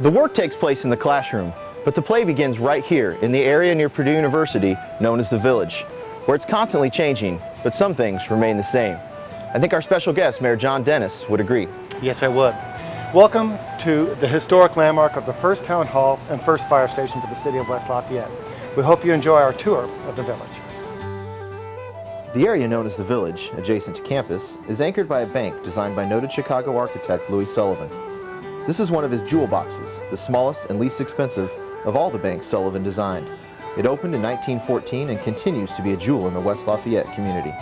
The work takes place in the classroom, but the play begins right here in the area near Purdue University known as the Village, where it's constantly changing, but some things remain the same. I think our special guest, Mayor John Dennis, would agree. Yes, I would. Welcome to the historic landmark of the first town hall and first fire station for the city of West Lafayette. We hope you enjoy our tour of the village. The area known as the Village, adjacent to campus, is anchored by a bank designed by noted Chicago architect Louis Sullivan. This is one of his jewel boxes, the smallest and least expensive of all the banks Sullivan designed. It opened in 1914 and continues to be a jewel in the West Lafayette community.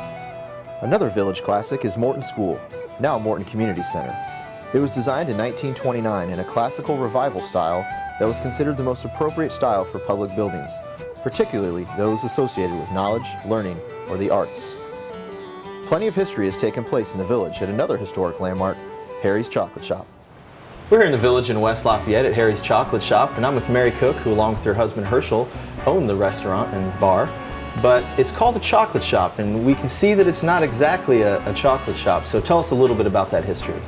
Another Village classic is Morton School, now Morton Community Center. It was designed in 1929 in a classical revival style that was considered the most appropriate style for public buildings, particularly those associated with knowledge, learning, or the arts. Plenty of history has taken place in the Village at another historic landmark, Harry's Chocolate Shop. We're here in the Village in West Lafayette at Harry's Chocolate Shop, and I'm with Mary Cook, who along with her husband Herschel own the restaurant and bar. But it's called a chocolate shop, and we can see that it's not exactly a chocolate shop. So tell us a little bit about that history.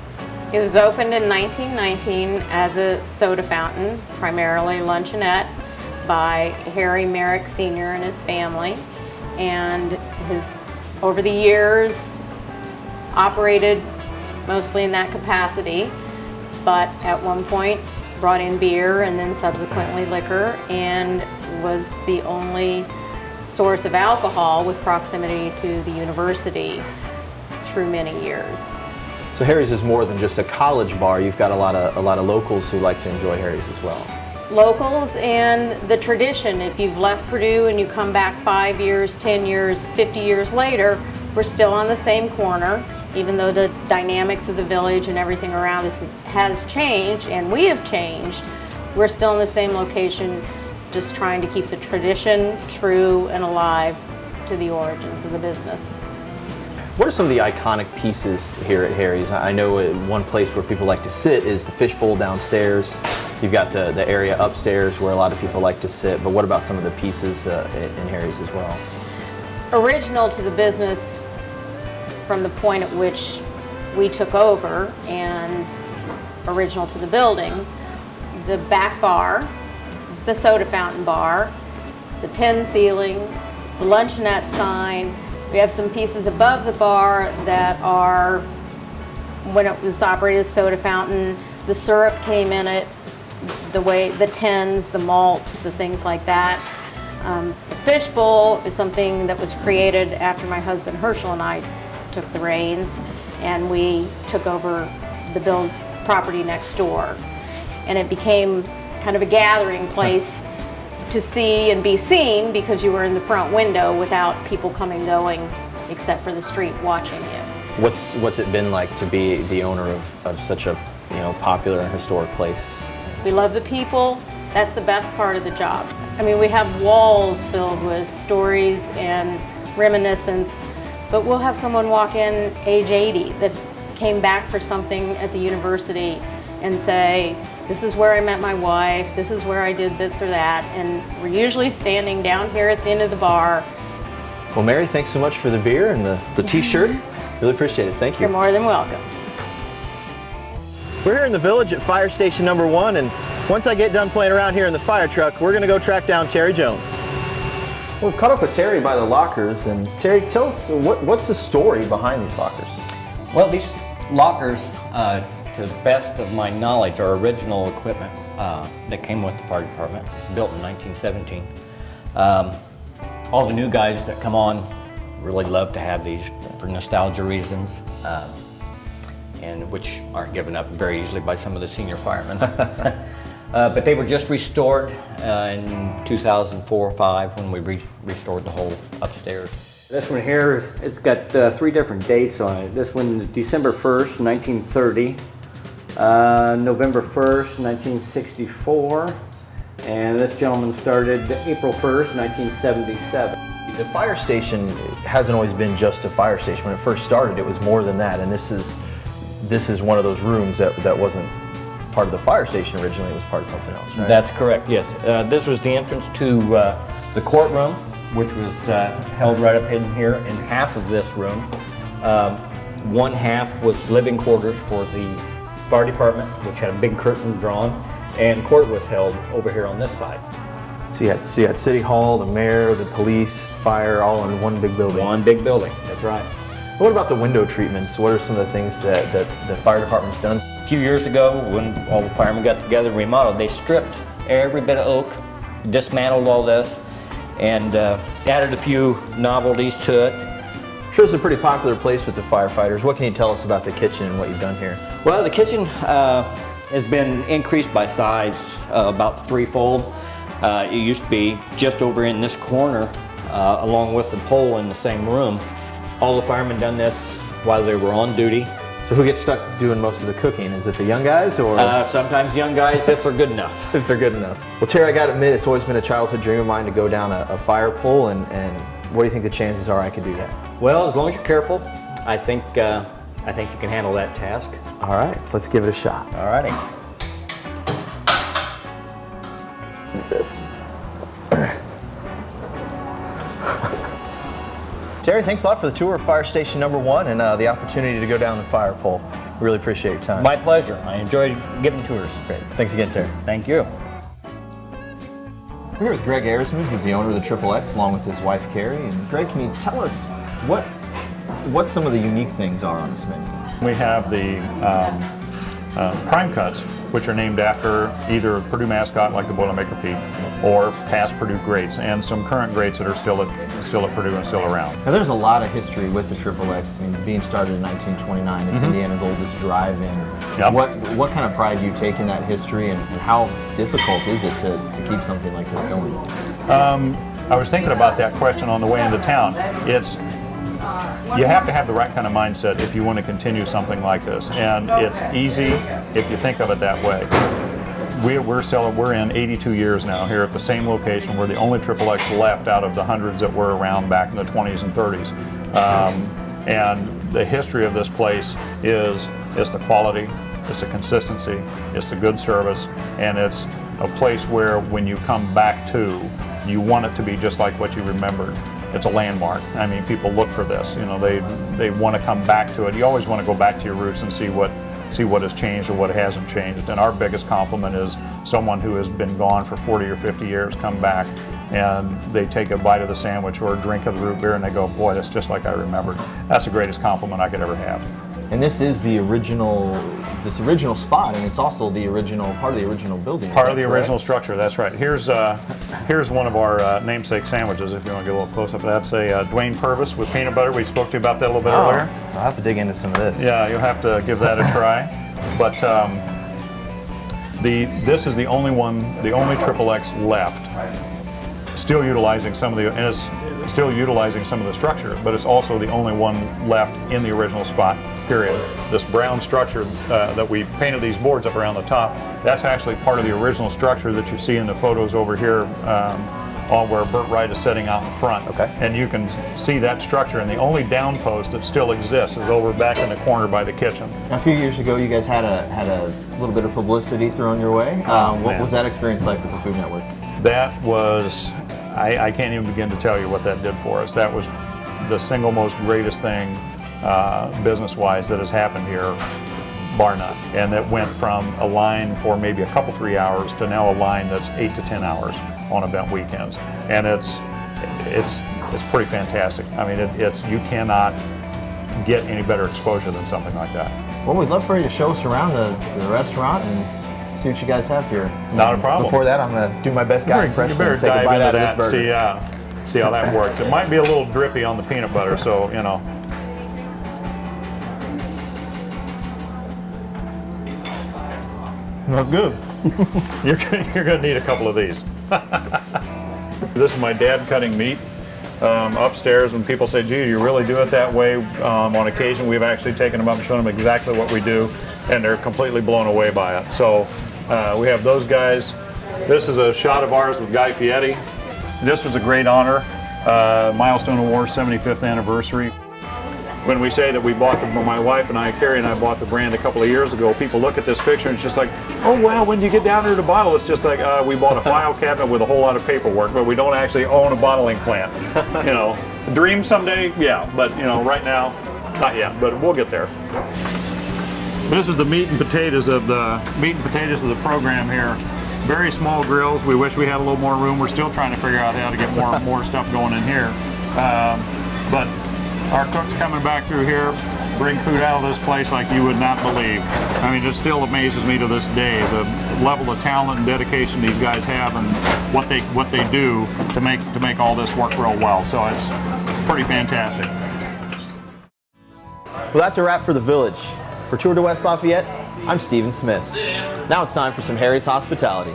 It was opened in 1919 as a soda fountain, primarily luncheonette, by Harry Merrick Sr. and his family. And over the years, operated mostly in that capacity, but at one point brought in beer and then subsequently liquor, and was the only source of alcohol with proximity to the university through many years. So Harry's is more than just a college bar. You've got a lot of locals who like to enjoy Harry's as well. Locals and the tradition. If you've left Purdue and you come back 5 years, 10 years, 50 years later, we're still on the same corner. Even though the dynamics of the village and everything around us has changed, and we have changed, we're still in the same location, just trying to keep the tradition true and alive to the origins of the business. What are some of the iconic pieces here at Harry's? I know one place where people like to sit is the fishbowl downstairs. You've got the area upstairs where a lot of people like to sit, but what about some of the pieces in Harry's as well? Original to the business from the point at which we took over, and original to the building, the back bar is the soda fountain bar, the tin ceiling, the luncheonette sign. We have some pieces above the bar that are, when it was operated as soda fountain, the syrup came in it, the tins, the malts, the things like that. The fishbowl is something that was created after my husband Herschel and I took the reins, and we took over the property next door, and it became kind of a gathering place to see and be seen, because you were in the front window without people coming and going except for the street watching you. What's it been like to be the owner of such a popular and historic place? We love the people. That's the best part of the job. I mean, we have walls filled with stories and reminiscence. But we'll have someone walk in age 80 that came back for something at the university and say, this is where I met my wife, this is where I did this or that, and we're usually standing down here at the end of the bar. Well, Mary, thanks so much for the beer and the t-shirt. Really appreciate it. Thank you. You're more than welcome. We're here in the Village at Fire Station number 1, and once I get done playing around here in the fire truck, we're going to go track down Terry Jones. We've caught up with Terry by the lockers, and Terry, tell us what's the story behind these lockers? Well, these lockers, to the best of my knowledge, are original equipment that came with the fire department, built in 1917. All the new guys that come on really love to have these for nostalgia reasons, and which aren't given up very easily by some of the senior firemen. But they were just restored in 2004 or 5 when we restored the whole upstairs. This one here, it's got 3 different dates on it. This one is December 1st, 1930, November 1st, 1964, and this gentleman started April 1st, 1977. The fire station hasn't always been just a fire station. When it first started, it was more than that, and this is one of those rooms that wasn't part of the fire station originally. It was part of something else, right? That's correct, yes. This was the entrance to the courtroom, which was held right up in here in half of this room. One half was living quarters for the fire department, which had a big curtain drawn, and court was held over here on this side. So you had City Hall, the mayor, the police, fire, all in one big building. One big building, that's right. What about the window treatments? What are some of the things that the fire department's done? A few years ago, when all the firemen got together and remodeled, they stripped every bit of oak, dismantled all this, and added a few novelties to it. I'm sure it's a pretty popular place with the firefighters. What can you tell us about the kitchen and what you've done here? Well, the kitchen has been increased by size about threefold. It used to be just over in this corner, along with the pole in the same room. All the firemen done this while they were on duty. So who gets stuck doing most of the cooking? Is it the young guys or? Sometimes young guys if they're good enough. If they're good enough. Well, Terry, I gotta admit, it's always been a childhood dream of mine to go down a fire pole, and what do you think the chances are I could do that? Well, as long as you're careful, I think you can handle that task. All right, let's give it a shot. All righty. Look at this. Terry, thanks a lot for the tour of Fire Station Number 1 and the opportunity to go down the fire pole. We really appreciate your time. My pleasure. I enjoyed giving tours. Great. Thanks again, Terry. Thank you. We're here with Greg Arisman, who's the owner of the Triple X, along with his wife, Carrie. And Greg, can you tell us what some of the unique things are on this menu? We have the prime cuts, which are named after either a Purdue mascot like the Boilermaker Pete, or past Purdue greats, and some current greats that are still at Purdue and still around. Now, there's a lot of history with the Triple X. I mean, being started in 1929, it's Indiana's oldest drive-in. Yep. What kind of pride do you take in that history, and how difficult is it to keep something like this going? I was thinking about that question on the way into town. You have to have the right kind of mindset if you want to continue something like this, and it's easy if you think of it that way. We're in 82 years now here at the same location. We're the only Triple X left out of the hundreds that were around back in the 20s and 30s. And the history of this place is the quality, it's the consistency, it's the good service, and it's a place where when you come back to, you want it to be just like what you remembered. It's a landmark. I mean, people look for this. You know, they want to come back to it. You always want to go back to your roots and see what has changed or what hasn't changed. And our biggest compliment is someone who has been gone for 40 or 50 years come back and they take a bite of the sandwich or a drink of the root beer and they go, boy, that's just like I remembered. That's the greatest compliment I could ever have. And this is the original spot, and it's also the original part of the original building. Part of the original structure, that's right. Here's one of our namesake sandwiches, if you want to get a little close up. That's a Dwayne Purvis with peanut butter. We spoke to you about that a little bit earlier. I'll have to dig into some of this. Yeah, you'll have to give that a try. But this is the only Triple X left, still utilizing some of the structure, but it's also the only one left in the original spot, period. This brown structure that we painted these boards up around the top, that's actually part of the original structure that you see in the photos over here on where Burt Wright is sitting out in front. Okay. And you can see that structure, and the only down post that still exists is over back in the corner by the kitchen. Now, a few years ago, you guys had a little bit of publicity thrown your way. What was that experience like with the Food Network? That was, I can't even begin to tell you what that did for us. That was the single most greatest thing business-wise that has happened here, bar none. And it went from a line for maybe a couple, 3 hours to now a line that's 8 to 10 hours on event weekends. And it's pretty fantastic. I mean, you cannot get any better exposure than something like that. Well, we'd love for you to show us around the restaurant and see what you guys have here. Not a problem. Before that, I'm going to do my best guy impression You better and take a dive bite into out that of this burger. and see how that works. It might be a little drippy on the peanut butter, so, you know. Not good. You're going to need a couple of these. This is my dad cutting meat upstairs, and people say, gee, you really do it that way? On occasion, we've actually taken them up and shown them exactly what we do, and they're completely blown away by it. So we have those guys. This is a shot of ours with Guy Fieri. This was a great honor, Milestone Award 75th anniversary. When we say that we bought my wife and I, Carrie and I bought the brand a couple of years ago, people look at this picture and it's just like, oh wow, when do you get down there to bottle? It's just like, we bought a file cabinet with a whole lot of paperwork, but we don't actually own a bottling plant. You know, dream someday, yeah, but you know, right now, not yet, but we'll get there. This is the meat and potatoes of the program here. Very small grills. We wish we had a little more room. We're still trying to figure out how to get more stuff going in here. But our cooks coming back through here bring food out of this place like you would not believe. I mean, it still amazes me to this day, the level of talent and dedication these guys have and what they do to make all this work real well. So it's pretty fantastic. Well, that's a wrap for the Village. For Tour de West Lafayette, I'm Stephen Smith. Now it's time for some Harry's hospitality.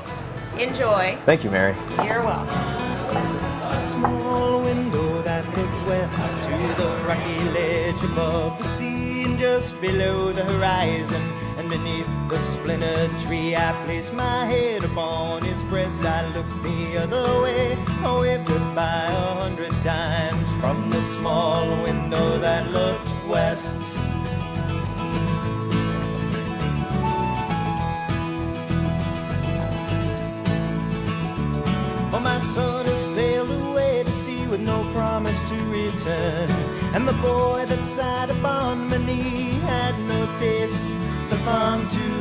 Enjoy. Thank you, Mary. You're welcome. A small window that looked west to the rocky ledge above the sea, and just below the horizon and beneath the splintered tree, I placed my head upon his breast. I looked the other way, I waved goodbye 100 times from the small window that looked west. Oh, my son has sailed away to sea with no promise to return, and the boy that sat upon my knee had no taste. The farm too